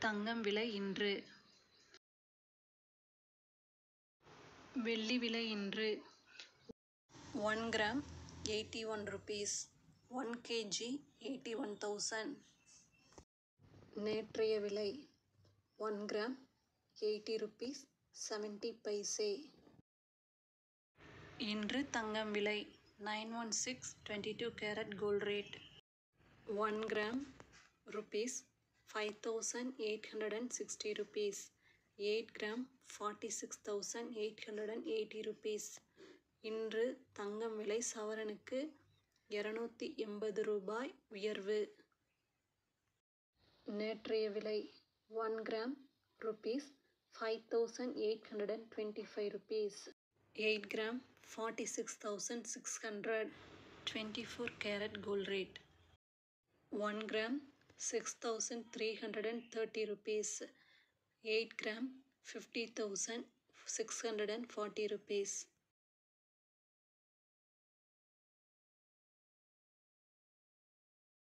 தங்கம் விலை இன்று. வெள்ளி விலை இன்று 1 கிராம் 81 rupees, 1 kg 81,000. நேற்றைய விலை 1 கிராம் 80 rupees 70 paise. இன்று தங்கம் விலை 916 22 carat gold rate 1 gram rupees 5,860 rupees, 8 gram 46,880 rupees. இன்று தங்கம் விலை சவரனுக்கு 280 ரூபாய் உயர்வு. நேற்றைய விலை 1 gram rupees 5,825 rupees, 8 gram 46,600. 24 carat gold rate 1 gram 6,330 rupees, 8 gram 50,640 rupees.